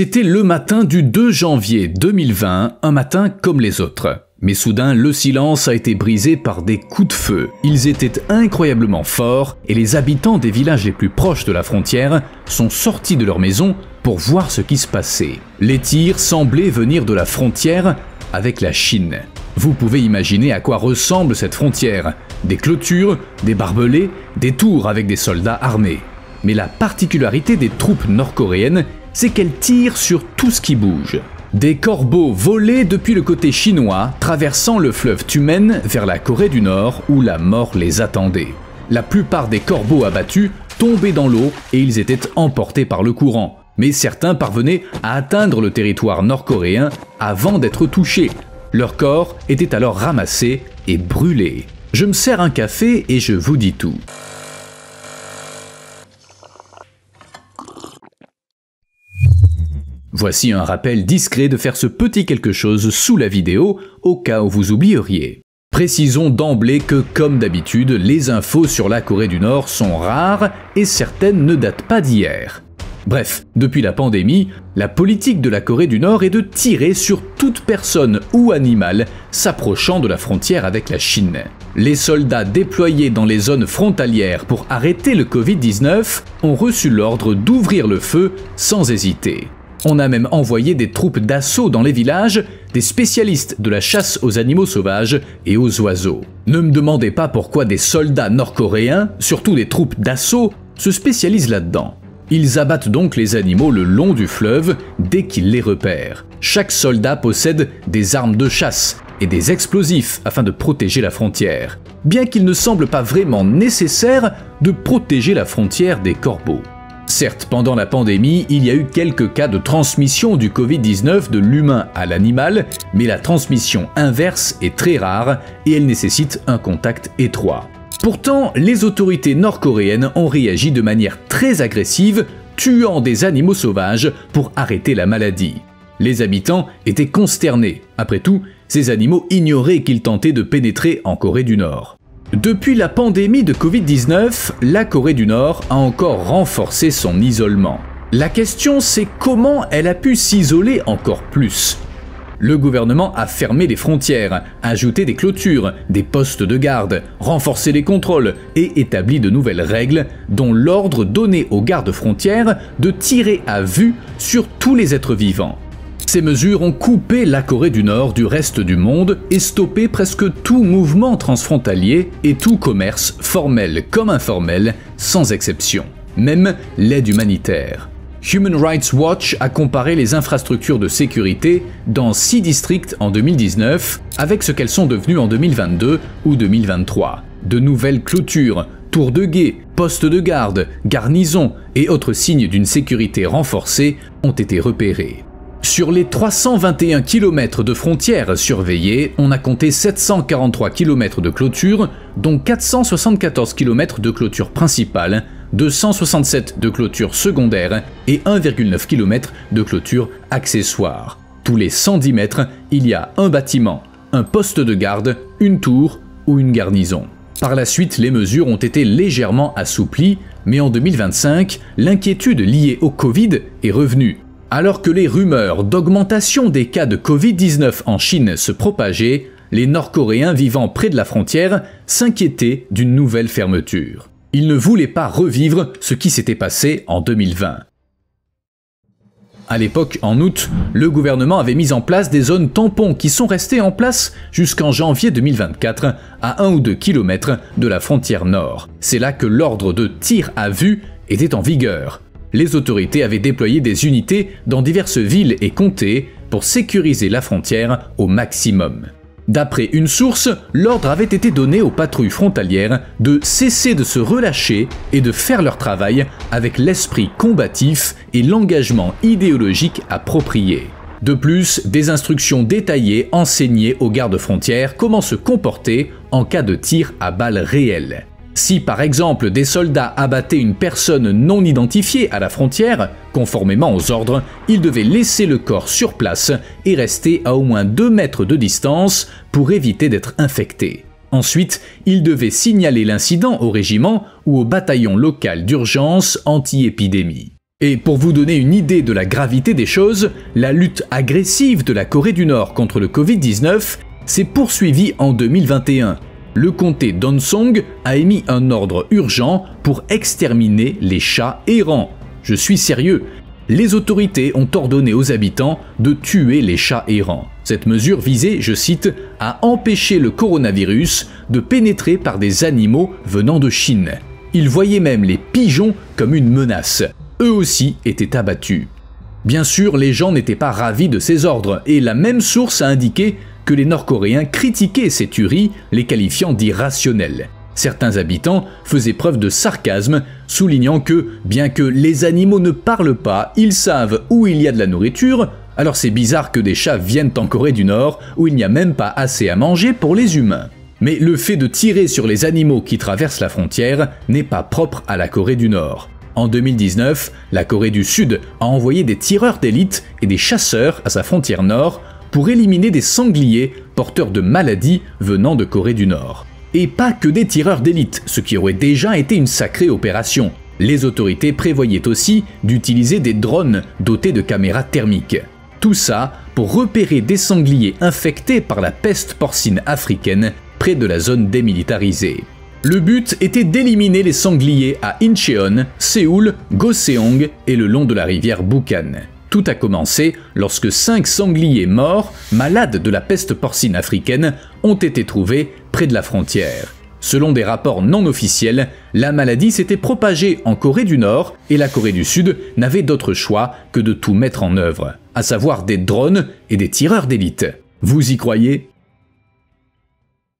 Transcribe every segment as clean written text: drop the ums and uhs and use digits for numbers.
C'était le matin du 2 janvier 2020, un matin comme les autres. Mais soudain, le silence a été brisé par des coups de feu. Ils étaient incroyablement forts et les habitants des villages les plus proches de la frontière sont sortis de leur maison pour voir ce qui se passait. Les tirs semblaient venir de la frontière avec la Chine. Vous pouvez imaginer à quoi ressemble cette frontière. Des clôtures, des barbelés, des tours avec des soldats armés. Mais la particularité des troupes nord-coréennes, c'est qu'elles tirent sur tout ce qui bouge. Des corbeaux volaient depuis le côté chinois, traversant le fleuve Tumen vers la Corée du Nord où la mort les attendait. La plupart des corbeaux abattus tombaient dans l'eau et ils étaient emportés par le courant. Mais certains parvenaient à atteindre le territoire nord-coréen avant d'être touchés. Leurs corps étaient alors ramassés et brûlés. Je me sers un café et je vous dis tout. Voici un rappel discret de faire ce petit quelque chose sous la vidéo, au cas où vous oublieriez. Précisons d'emblée que, comme d'habitude, les infos sur la Corée du Nord sont rares et certaines ne datent pas d'hier. Bref, depuis la pandémie, la politique de la Corée du Nord est de tirer sur toute personne ou animal s'approchant de la frontière avec la Chine. Les soldats déployés dans les zones frontalières pour arrêter le Covid-19 ont reçu l'ordre d'ouvrir le feu sans hésiter. On a même envoyé des troupes d'assaut dans les villages, des spécialistes de la chasse aux animaux sauvages et aux oiseaux. Ne me demandez pas pourquoi des soldats nord-coréens, surtout des troupes d'assaut, se spécialisent là-dedans. Ils abattent donc les animaux le long du fleuve dès qu'ils les repèrent. Chaque soldat possède des armes de chasse et des explosifs afin de protéger la frontière, bien qu'il ne semble pas vraiment nécessaire de protéger la frontière des corbeaux. Certes, pendant la pandémie, il y a eu quelques cas de transmission du Covid-19 de l'humain à l'animal, mais la transmission inverse est très rare et elle nécessite un contact étroit. Pourtant, les autorités nord-coréennes ont réagi de manière très agressive, tuant des animaux sauvages pour arrêter la maladie. Les habitants étaient consternés. Après tout, ces animaux ignoraient qu'ils tentaient de pénétrer en Corée du Nord. Depuis la pandémie de Covid-19, la Corée du Nord a encore renforcé son isolement. La question, c'est comment elle a pu s'isoler encore plus. Le gouvernement a fermé les frontières, ajouté des clôtures, des postes de garde, renforcé les contrôles et établi de nouvelles règles, dont l'ordre donné aux gardes-frontières de tirer à vue sur tous les êtres vivants. Ces mesures ont coupé la Corée du Nord du reste du monde et stoppé presque tout mouvement transfrontalier et tout commerce, formel comme informel, sans exception. Même l'aide humanitaire. Human Rights Watch a comparé les infrastructures de sécurité dans 6 districts en 2019 avec ce qu'elles sont devenues en 2022 ou 2023. De nouvelles clôtures, tours de guet, postes de garde, garnisons et autres signes d'une sécurité renforcée ont été repérés. Sur les 321 km de frontières surveillées, on a compté 743 km de clôture, dont 474 km de clôture principale, 267 de clôture secondaire et 1,9 km de clôture accessoire. Tous les 110 mètres, il y a un bâtiment, un poste de garde, une tour ou une garnison. Par la suite, les mesures ont été légèrement assouplies, mais en 2025, l'inquiétude liée au Covid est revenue. Alors que les rumeurs d'augmentation des cas de Covid-19 en Chine se propageaient, les Nord-Coréens vivant près de la frontière s'inquiétaient d'une nouvelle fermeture. Ils ne voulaient pas revivre ce qui s'était passé en 2020. À l'époque, en août, le gouvernement avait mis en place des zones tampons qui sont restées en place jusqu'en janvier 2024 à 1 ou 2 km de la frontière nord. C'est là que l'ordre de tir à vue était en vigueur. Les autorités avaient déployé des unités dans diverses villes et comtés pour sécuriser la frontière au maximum. D'après une source, l'ordre avait été donné aux patrouilles frontalières de cesser de se relâcher et de faire leur travail avec l'esprit combatif et l'engagement idéologique approprié. De plus, des instructions détaillées enseignaient aux gardes-frontières comment se comporter en cas de tir à balles réelles. Si par exemple des soldats abattaient une personne non identifiée à la frontière, conformément aux ordres, ils devaient laisser le corps sur place et rester à au moins 2 mètres de distance pour éviter d'être infectés. Ensuite, ils devaient signaler l'incident au régiment ou au bataillon local d'urgence anti-épidémie. Et pour vous donner une idée de la gravité des choses, la lutte agressive de la Corée du Nord contre le Covid-19 s'est poursuivie en 2021. Le comté d'Onsong a émis un ordre urgent pour exterminer les chats errants. Je suis sérieux. Les autorités ont ordonné aux habitants de tuer les chats errants. Cette mesure visait, je cite, à empêcher le coronavirus de pénétrer par des animaux venant de Chine. Ils voyaient même les pigeons comme une menace. Eux aussi étaient abattus. Bien sûr, les gens n'étaient pas ravis de ces ordres, et la même source a indiqué que les Nord-Coréens critiquaient ces tueries, les qualifiant d'irrationnelles. Certains habitants faisaient preuve de sarcasme, soulignant que, bien que les animaux ne parlent pas, ils savent où il y a de la nourriture, alors c'est bizarre que des chats viennent en Corée du Nord, où il n'y a même pas assez à manger pour les humains. Mais le fait de tirer sur les animaux qui traversent la frontière n'est pas propre à la Corée du Nord. En 2019, la Corée du Sud a envoyé des tireurs d'élite et des chasseurs à sa frontière nord pour éliminer des sangliers porteurs de maladies venant de Corée du Nord. Et pas que des tireurs d'élite, ce qui aurait déjà été une sacrée opération. Les autorités prévoyaient aussi d'utiliser des drones dotés de caméras thermiques. Tout ça pour repérer des sangliers infectés par la peste porcine africaine près de la zone démilitarisée. Le but était d'éliminer les sangliers à Incheon, Séoul, Goseong et le long de la rivière Bukhan. Tout a commencé lorsque 5 sangliers morts, malades de la peste porcine africaine, ont été trouvés près de la frontière. Selon des rapports non officiels, la maladie s'était propagée en Corée du Nord et la Corée du Sud n'avait d'autre choix que de tout mettre en œuvre, à savoir des drones et des tireurs d'élite. Vous y croyez ?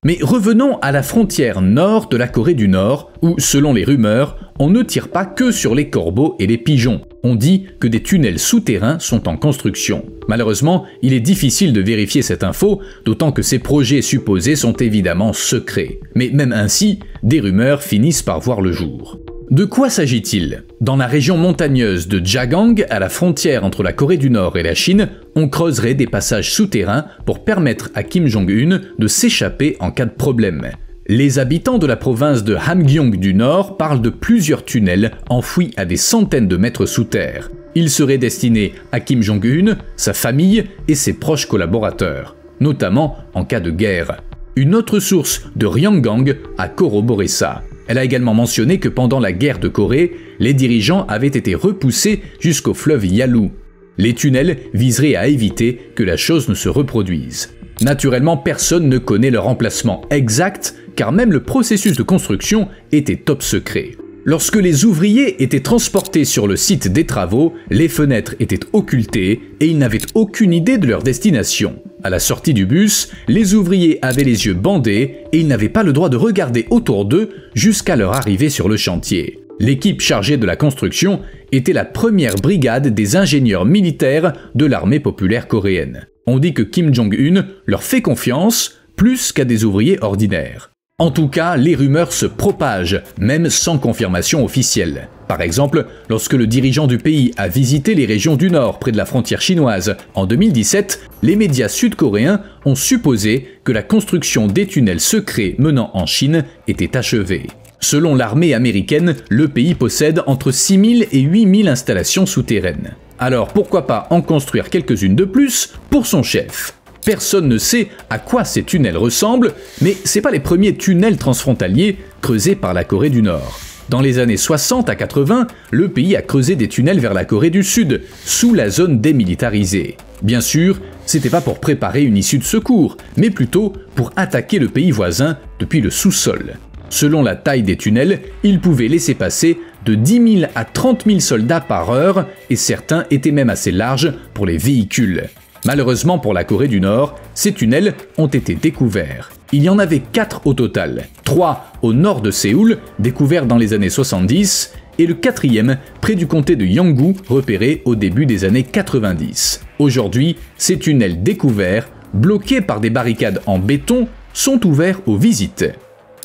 Mais revenons à la frontière nord de la Corée du Nord, où, selon les rumeurs, on ne tire pas que sur les corbeaux et les pigeons. On dit que des tunnels souterrains sont en construction. Malheureusement, il est difficile de vérifier cette info, d'autant que ces projets supposés sont évidemment secrets. Mais même ainsi, des rumeurs finissent par voir le jour. De quoi s'agit-il? Dans la région montagneuse de Jagang, à la frontière entre la Corée du Nord et la Chine, on creuserait des passages souterrains pour permettre à Kim Jong-un de s'échapper en cas de problème. Les habitants de la province de Hamgyong du Nord parlent de plusieurs tunnels enfouis à des centaines de mètres sous terre. Ils seraient destinés à Kim Jong-un, sa famille et ses proches collaborateurs, notamment en cas de guerre. Une autre source de Ryanggang a corroboré ça. Elle a également mentionné que pendant la guerre de Corée, les dirigeants avaient été repoussés jusqu'au fleuve Yalu. Les tunnels viseraient à éviter que la chose ne se reproduise. Naturellement, personne ne connaît leur emplacement exact, car même le processus de construction était top secret. Lorsque les ouvriers étaient transportés sur le site des travaux, les fenêtres étaient occultées et ils n'avaient aucune idée de leur destination. À la sortie du bus, les ouvriers avaient les yeux bandés et ils n'avaient pas le droit de regarder autour d'eux jusqu'à leur arrivée sur le chantier. L'équipe chargée de la construction était la première brigade des ingénieurs militaires de l'armée populaire coréenne. On dit que Kim Jong-un leur fait confiance plus qu'à des ouvriers ordinaires. En tout cas, les rumeurs se propagent, même sans confirmation officielle. Par exemple, lorsque le dirigeant du pays a visité les régions du Nord près de la frontière chinoise en 2017, les médias sud-coréens ont supposé que la construction des tunnels secrets menant en Chine était achevée. Selon l'armée américaine, le pays possède entre 6000 et 8000 installations souterraines. Alors pourquoi pas en construire quelques-unes de plus pour son chef ? Personne ne sait à quoi ces tunnels ressemblent, mais c'est pas les premiers tunnels transfrontaliers creusés par la Corée du Nord. Dans les années 60 à 80, le pays a creusé des tunnels vers la Corée du Sud, sous la zone démilitarisée. Bien sûr, c'était pas pour préparer une issue de secours, mais plutôt pour attaquer le pays voisin depuis le sous-sol. Selon la taille des tunnels, ils pouvaient laisser passer de 10 000 à 30 000 soldats par heure, et certains étaient même assez larges pour les véhicules. Malheureusement pour la Corée du Nord, ces tunnels ont été découverts. Il y en avait 4 au total, 3 au nord de Séoul, découverts dans les années 70, et le 4e près du comté de Yanggu, repéré au début des années 90. Aujourd'hui, ces tunnels découverts, bloqués par des barricades en béton, sont ouverts aux visites.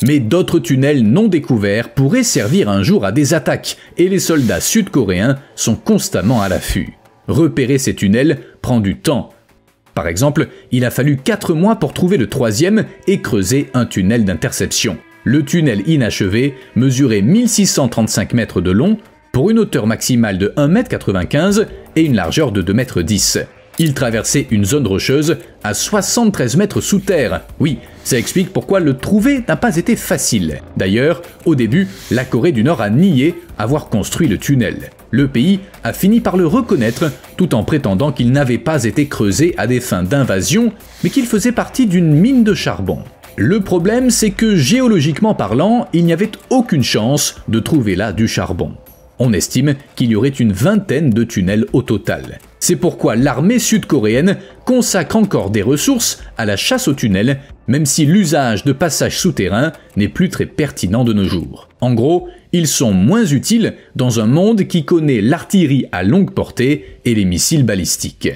Mais d'autres tunnels non découverts pourraient servir un jour à des attaques, et les soldats sud-coréens sont constamment à l'affût. Repérer ces tunnels prend du temps. Par exemple, il a fallu 4 mois pour trouver le 3e et creuser un tunnel d'interception. Le tunnel inachevé mesurait 1635 mètres de long, pour une hauteur maximale de 1,95 m et une largeur de 2,10 m. Il traversait une zone rocheuse à 73 mètres sous terre. Oui, ça explique pourquoi le trouver n'a pas été facile. D'ailleurs, au début, la Corée du Nord a nié avoir construit le tunnel. Le pays a fini par le reconnaître tout en prétendant qu'il n'avait pas été creusé à des fins d'invasion, mais qu'il faisait partie d'une mine de charbon. Le problème, c'est que géologiquement parlant, il n'y avait aucune chance de trouver là du charbon. On estime qu'il y aurait une vingtaine de tunnels au total. C'est pourquoi l'armée sud-coréenne consacre encore des ressources à la chasse aux tunnels, même si l'usage de passages souterrains n'est plus très pertinent de nos jours. En gros, ils sont moins utiles dans un monde qui connaît l'artillerie à longue portée et les missiles balistiques.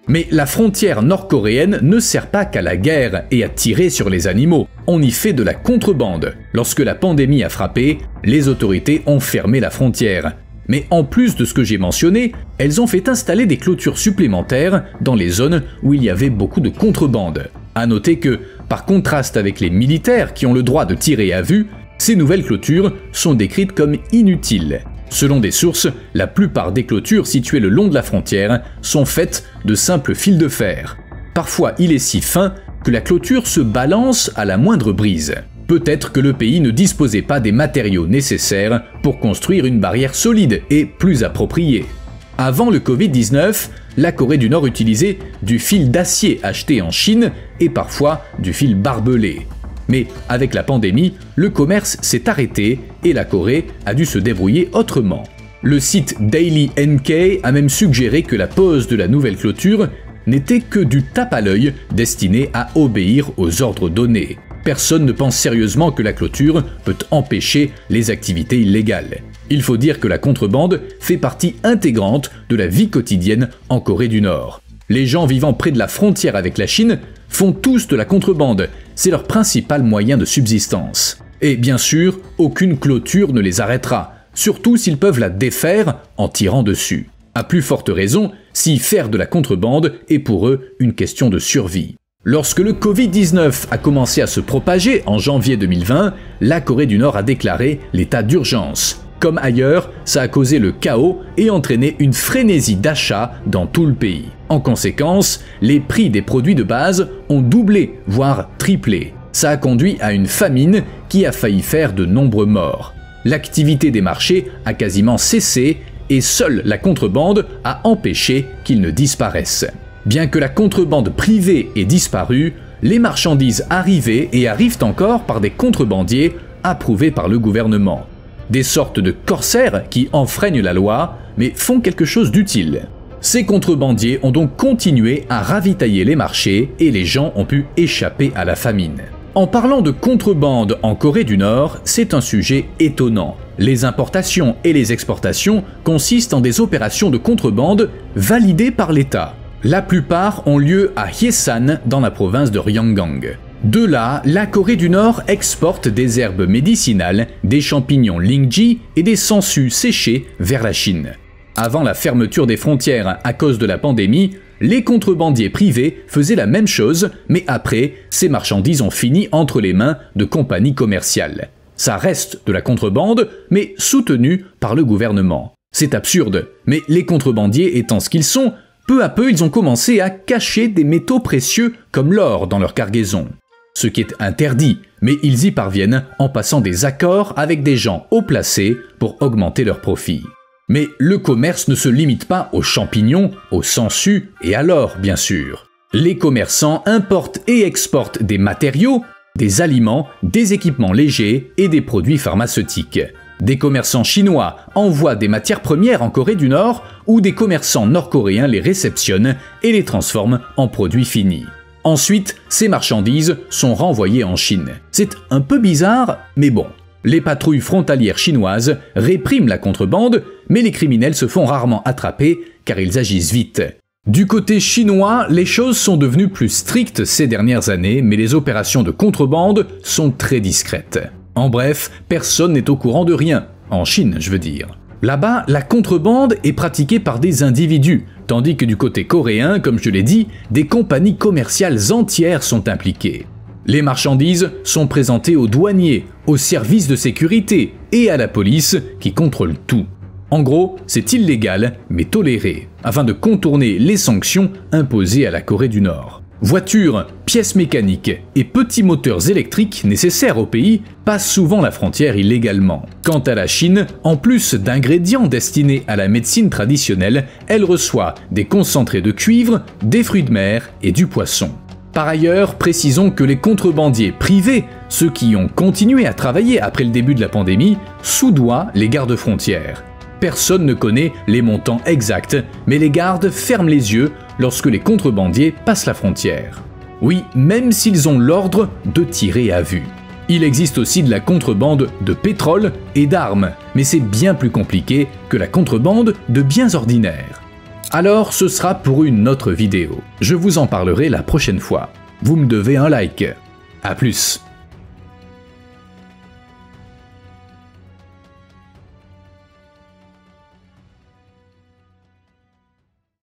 Mais la frontière nord-coréenne ne sert pas qu'à la guerre et à tirer sur les animaux. On y fait de la contrebande. Lorsque la pandémie a frappé, les autorités ont fermé la frontière. Mais en plus de ce que j'ai mentionné, elles ont fait installer des clôtures supplémentaires dans les zones où il y avait beaucoup de contrebande. À noter que, par contraste avec les militaires qui ont le droit de tirer à vue, ces nouvelles clôtures sont décrites comme inutiles. Selon des sources, la plupart des clôtures situées le long de la frontière sont faites de simples fils de fer. Parfois, il est si fin que la clôture se balance à la moindre brise. Peut-être que le pays ne disposait pas des matériaux nécessaires pour construire une barrière solide et plus appropriée. Avant le Covid-19, la Corée du Nord utilisait du fil d'acier acheté en Chine et parfois du fil barbelé. Mais avec la pandémie, le commerce s'est arrêté et la Corée a dû se débrouiller autrement. Le site Daily NK a même suggéré que la pose de la nouvelle clôture n'était que du tape à l'œil destiné à obéir aux ordres donnés. Personne ne pense sérieusement que la clôture peut empêcher les activités illégales. Il faut dire que la contrebande fait partie intégrante de la vie quotidienne en Corée du Nord. Les gens vivant près de la frontière avec la Chine font tous de la contrebande, c'est leur principal moyen de subsistance. Et bien sûr, aucune clôture ne les arrêtera, surtout s'ils peuvent la défaire en tirant dessus. À plus forte raison, si faire de la contrebande est pour eux une question de survie. Lorsque le Covid-19 a commencé à se propager en janvier 2020, la Corée du Nord a déclaré l'état d'urgence. Comme ailleurs, ça a causé le chaos et entraîné une frénésie d'achat dans tout le pays. En conséquence, les prix des produits de base ont doublé, voire triplé. Ça a conduit à une famine qui a failli faire de nombreux morts. L'activité des marchés a quasiment cessé et seule la contrebande a empêché qu'ils ne disparaissent. Bien que la contrebande privée ait disparu, les marchandises arrivaient et arrivent encore par des contrebandiers approuvés par le gouvernement. Des sortes de corsaires qui enfreignent la loi, mais font quelque chose d'utile. Ces contrebandiers ont donc continué à ravitailler les marchés et les gens ont pu échapper à la famine. En parlant de contrebande en Corée du Nord, c'est un sujet étonnant. Les importations et les exportations consistent en des opérations de contrebande validées par l'État. La plupart ont lieu à Hyesan dans la province de Ryanggang. De là, la Corée du Nord exporte des herbes médicinales, des champignons lingji et des sangsues séchées vers la Chine. Avant la fermeture des frontières à cause de la pandémie, les contrebandiers privés faisaient la même chose, mais après, ces marchandises ont fini entre les mains de compagnies commerciales. Ça reste de la contrebande, mais soutenue par le gouvernement. C'est absurde, mais les contrebandiers étant ce qu'ils sont, peu à peu ils ont commencé à cacher des métaux précieux comme l'or dans leur cargaison. Ce qui est interdit, mais ils y parviennent en passant des accords avec des gens haut placés pour augmenter leurs profits. Mais le commerce ne se limite pas aux champignons, aux sangsues et à l'or, bien sûr. Les commerçants importent et exportent des matériaux, des aliments, des équipements légers et des produits pharmaceutiques. Des commerçants chinois envoient des matières premières en Corée du Nord où des commerçants nord-coréens les réceptionnent et les transforment en produits finis. Ensuite, ces marchandises sont renvoyées en Chine. C'est un peu bizarre, mais bon. Les patrouilles frontalières chinoises répriment la contrebande, mais les criminels se font rarement attraper car ils agissent vite. Du côté chinois, les choses sont devenues plus strictes ces dernières années, mais les opérations de contrebande sont très discrètes. En bref, personne n'est au courant de rien. En Chine, je veux dire. Là-bas, la contrebande est pratiquée par des individus, tandis que du côté coréen, comme je l'ai dit, des compagnies commerciales entières sont impliquées. Les marchandises sont présentées aux douaniers, aux services de sécurité et à la police qui contrôle tout. En gros, c'est illégal mais toléré, afin de contourner les sanctions imposées à la Corée du Nord. Voitures, pièces mécaniques et petits moteurs électriques nécessaires au pays passent souvent la frontière illégalement. Quant à la Chine, en plus d'ingrédients destinés à la médecine traditionnelle, elle reçoit des concentrés de cuivre, des fruits de mer et du poisson. Par ailleurs, précisons que les contrebandiers privés, ceux qui ont continué à travailler après le début de la pandémie, soudoient les gardes-frontières. Personne ne connaît les montants exacts, mais les gardes ferment les yeux lorsque les contrebandiers passent la frontière. Oui, même s'ils ont l'ordre de tirer à vue. Il existe aussi de la contrebande de pétrole et d'armes, mais c'est bien plus compliqué que la contrebande de biens ordinaires. Alors ce sera pour une autre vidéo. Je vous en parlerai la prochaine fois. Vous me devez un like. À plus.